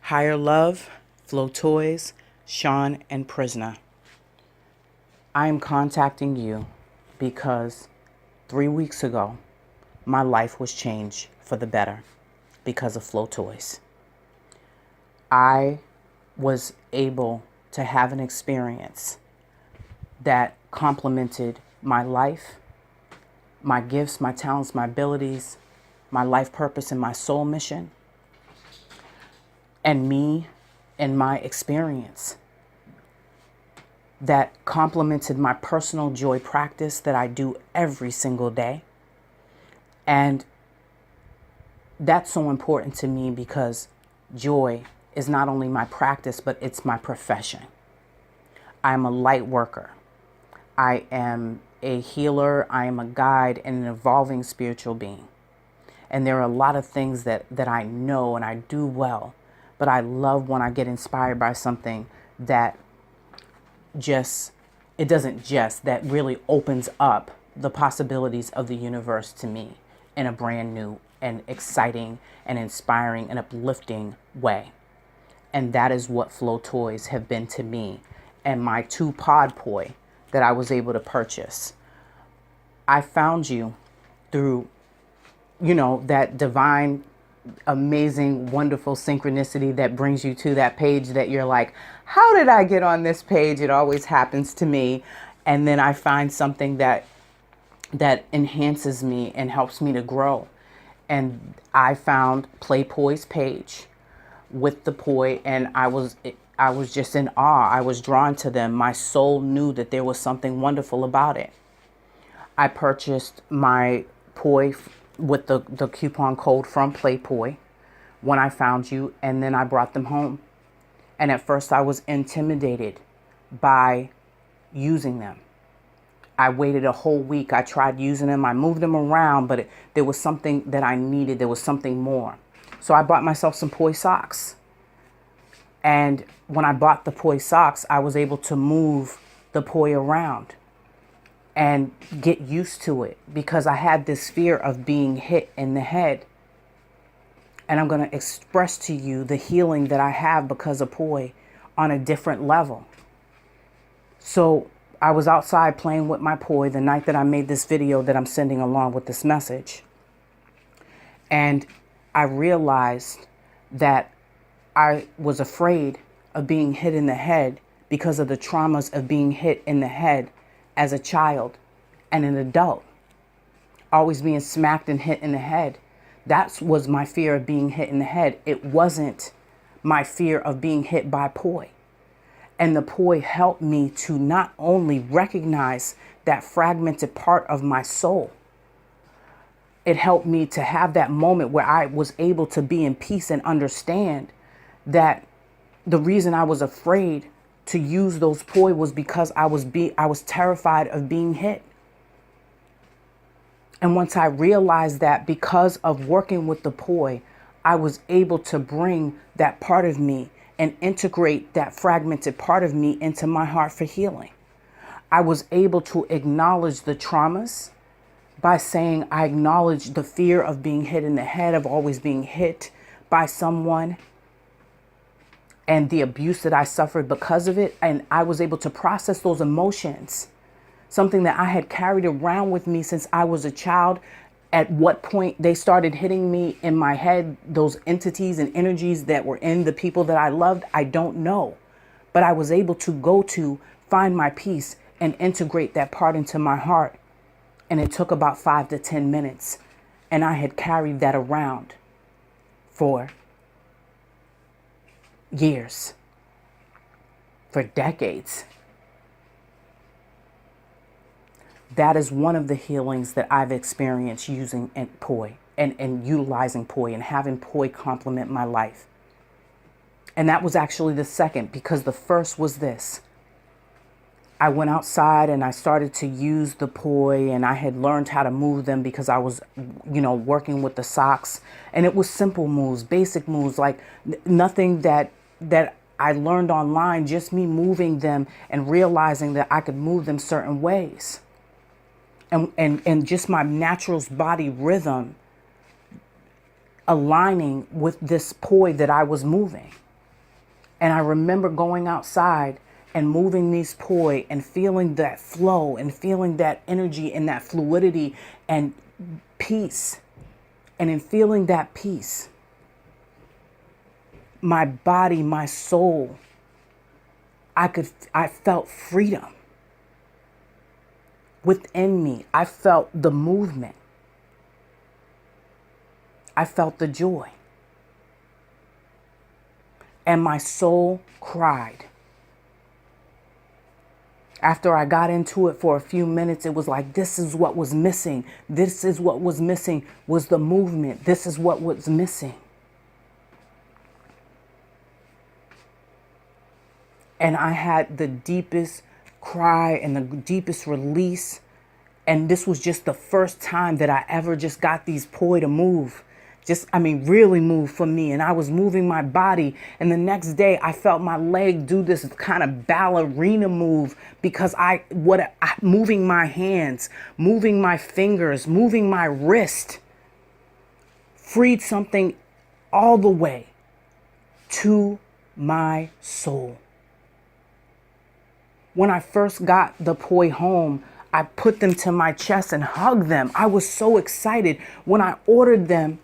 Higher Love, Flowtoys, Sean, and Prisoner. I am contacting you because 3 weeks ago, my life was changed for the better because of Flowtoys. I was able to have an experience that complemented my life, my gifts, my talents, my abilities, my life purpose, and my soul mission, and me and my experience that complemented my personal joy practice that I do every single day. And that's so important to me because joy is not only my practice, but it's my profession. I'm a light worker. I am a healer. I am a guide and an evolving spiritual being. And there are a lot of things that I know and I do well, but I love when I get inspired by something that that really opens up the possibilities of the universe to me in a brand new and exciting and inspiring and uplifting way. And that is what Flowtoys have been to me and my 2 pod poi that I was able to purchase. I found you through, that divine, amazing, wonderful synchronicity that brings you to that page that you're like, how did I get on this page? It always happens to me. And then I find something that enhances me and helps me to grow. And I found Play Poi's page with the poi, and I was just in awe. I was drawn to them. My soul knew that there was something wonderful about it. I purchased my poi with the coupon code from Play Poi when I found you, and then I brought them home. And at first I was intimidated by using them. I waited a whole week. I tried using them. I moved them around, but there was something that I needed. There was something more. So I bought myself some poi socks. And when I bought the poi socks, I was able to move the poi around and get used to it because I had this fear of being hit in the head. And I'm going to express to you the healing that I have because of poi on a different level. So I was outside playing with my poi the night that I made this video that I'm sending along with this message. And I realized that I was afraid of being hit in the head because of the traumas of being hit in the head as a child and an adult. Always being smacked and hit in the head. That was my fear of being hit in the head. It wasn't my fear of being hit by poi. And the poi helped me to not only recognize that fragmented part of my soul, it helped me to have that moment where I was able to be in peace and understand that the reason I was afraid to use those poi was because I was terrified of being hit. And once I realized that because of working with the poi, I was able to bring that part of me and integrate that fragmented part of me into my heart for healing. I was able to acknowledge the traumas by saying I acknowledge the fear of being hit in the head, of always being hit by someone, and the abuse that I suffered because of it. And I was able to process those emotions, something that I had carried around with me since I was a child. At what point they started hitting me in my head, those entities and energies that were in the people that I loved, I don't know. But I was able to go to find my peace and integrate that part into my heart. And it took about 5 to 10 minutes. And I had carried that around for years, for decades. That is one of the healings that I've experienced using poi and utilizing poi and having poi complement my life. And that was actually the second, because the first was this. I went outside and I started to use the poi, and I had learned how to move them because I was, working with the socks. And it was simple moves, basic moves, like nothing that I learned online, just me moving them and realizing that I could move them certain ways. And just my natural body rhythm aligning with this poi that I was moving. And I remember going outside and moving these poi and feeling that flow and feeling that energy and that fluidity and peace. And in feeling that peace, my body, my soul, I felt freedom within me. I felt the movement. I felt the joy. And my soul cried. After I got into it for a few minutes, it was like, this is what was missing. This is what was missing, was the movement. This is what was missing. And I had the deepest cry and the deepest release. And this was just the first time that I ever just got these poi to move. Really move for me. And I was moving my body. And the next day I felt my leg do this kind of ballerina move because moving my hands, moving my fingers, moving my wrist, freed something all the way to my soul. When I first got the poi home, I put them to my chest and hugged them. I was so excited when I ordered them.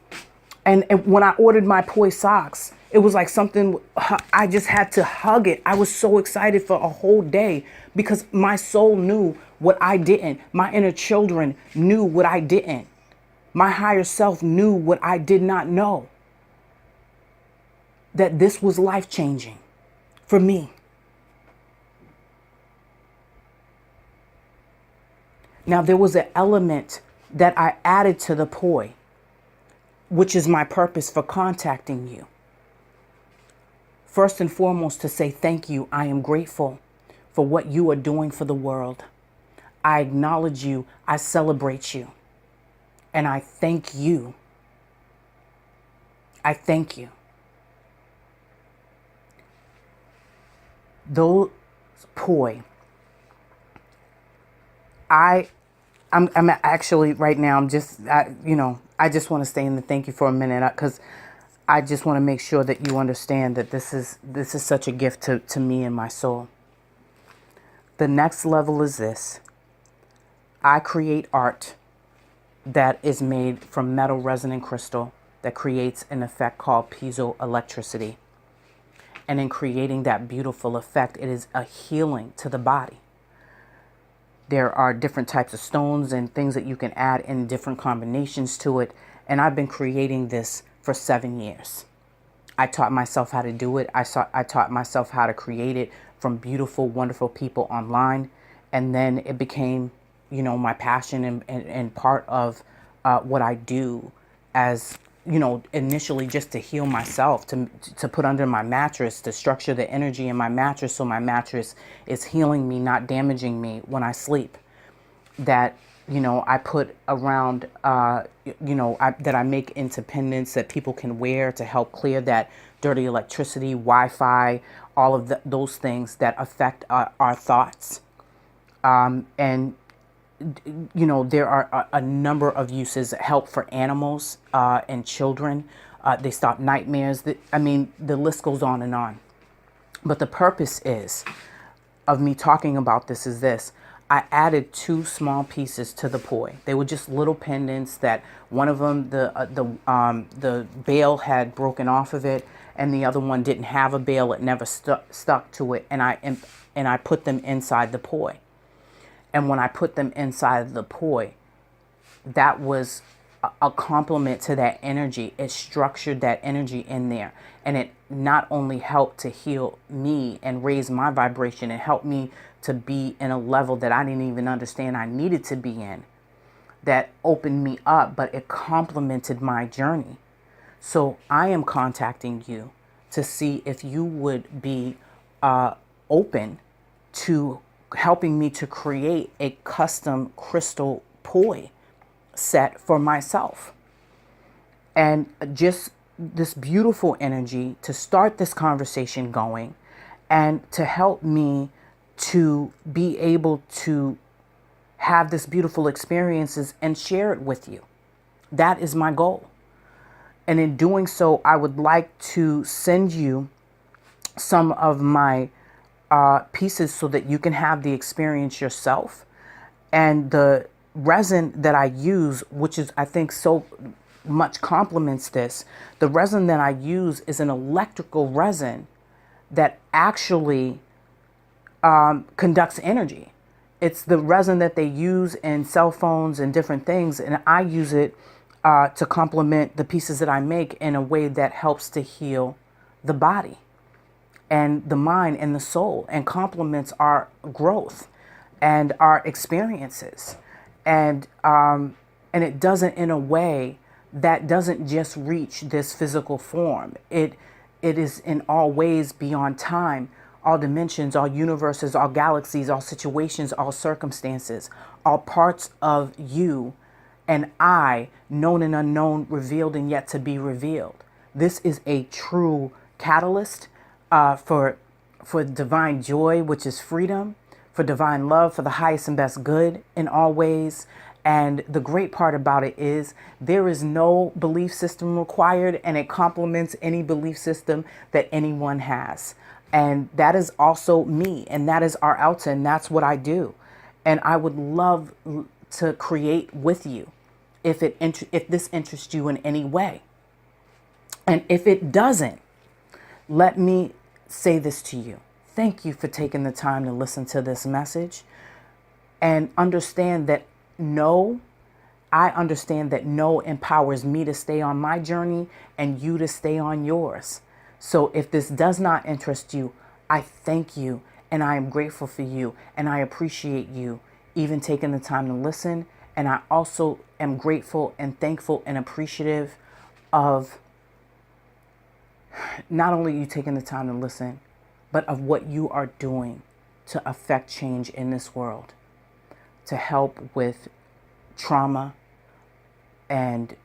And when I ordered my poi socks, it was like something, I just had to hug it. I was so excited for a whole day because my soul knew what I didn't. My inner children knew what I didn't. My higher self knew what I did not know. That this was life-changing for me. Now, there was an element that I added to the poi, which is my purpose for contacting you. First and foremost, to say thank you. I am grateful for what you are doing for the world. I acknowledge you. I celebrate you. And I thank you. I thank you. Those poi, I'm actually right now, I just want to stay in the thank you for a minute because I just want to make sure that you understand that this is such a gift to me and my soul. The next level is this. I create art that is made from metal resonant crystal that creates an effect called piezoelectricity. And in creating that beautiful effect, it is a healing to the body. There are different types of stones and things that you can add in different combinations to it. And I've been creating this for 7 years. I taught myself how to do it. I taught myself how to create it from beautiful, wonderful people online. And then it became, my passion and part of what I do as, initially just to heal myself, to put under my mattress, to structure the energy in my mattress so my mattress is healing me, not damaging me when I sleep. That, I put around, that I make into pendants that people can wear to help clear that dirty electricity, Wi-Fi, all of those things that affect our thoughts. There are a number of uses that help for animals and children. They stop nightmares. The list goes on and on. But the purpose of me talking about this is this. I added 2 small pieces to the poi. They were just little pendants that one of them, the bail had broken off of it, and the other one didn't have a bail. It never stuck to it. And I put them inside the poi. And when I put them inside the poi, that was a complement to that energy. It structured that energy in there. And it not only helped to heal me and raise my vibration, it helped me to be in a level that I didn't even understand I needed to be in. That opened me up, but it complemented my journey. So I am contacting you to see if you would be open to helping me to create a custom crystal poi set for myself. And just this beautiful energy to start this conversation going and to help me to be able to have this beautiful experiences and share it with you. That is my goal. And in doing so, I would like to send you some of my pieces so that you can have the experience yourself. And the resin that I use, which is, I think, so much complements this, the resin that I use is an electrical resin that actually conducts energy. It's the resin that they use in cell phones and different things, and I use it to complement the pieces that I make in a way that helps to heal the body and the mind and the soul, and complements our growth and our experiences, and it doesn't, in a way that doesn't just reach this physical form. It is in all ways beyond time, all dimensions, all universes, all galaxies, all situations, all circumstances, all parts of you and I, known and unknown, revealed and yet to be revealed. This is a true catalyst for divine joy, which is freedom, for divine love, for the highest and best good in all ways. And the great part about it is there is no belief system required, and it complements any belief system that anyone has. And that is also me, and that is our Alta, and that's what I do. And I would love to create with you if this interests you in any way. And if it doesn't, let me say this to you. Thank you for taking the time to listen to this message, and understand that I understand that no empowers me to stay on my journey and you to stay on yours. So if this does not interest you, I thank you, and I am grateful for you, and I appreciate you even taking the time to listen. And I also am grateful and thankful and appreciative of not only you taking the time to listen, but of what you are doing to affect change in this world, to help with trauma and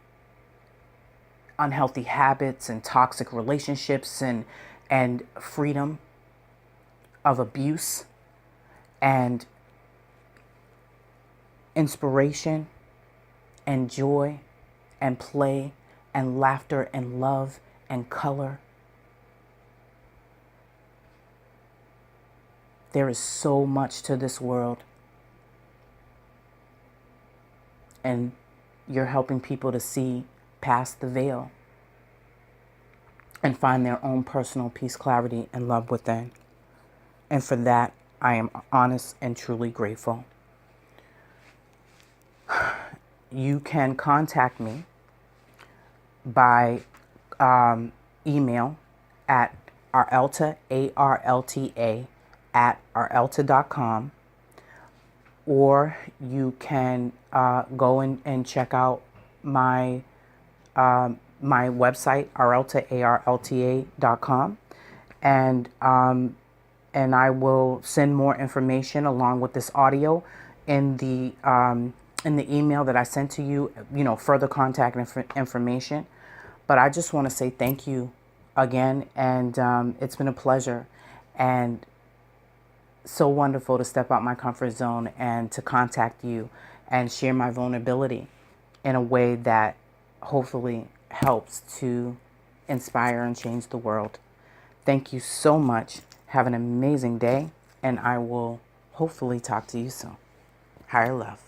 unhealthy habits and toxic relationships, and freedom of abuse, and inspiration and joy and play and laughter and love and color. There is so much to this world, and you're helping people to see past the veil and find their own personal peace, clarity, and love within. And for that, I am honest and truly grateful. You can contact me by email at arelta, ARLTA, at arelta.com, or you can go and check out my my website, arelta, ARLTA.com, and I will send more information along with this audio in the email that I sent to you, further contact information. But I just want to say thank you again, and it's been a pleasure and so wonderful to step out my comfort zone and to contact you and share my vulnerability in a way that hopefully helps to inspire and change the world. Thank you so much. Have an amazing day, and I will hopefully talk to you soon. Higher love.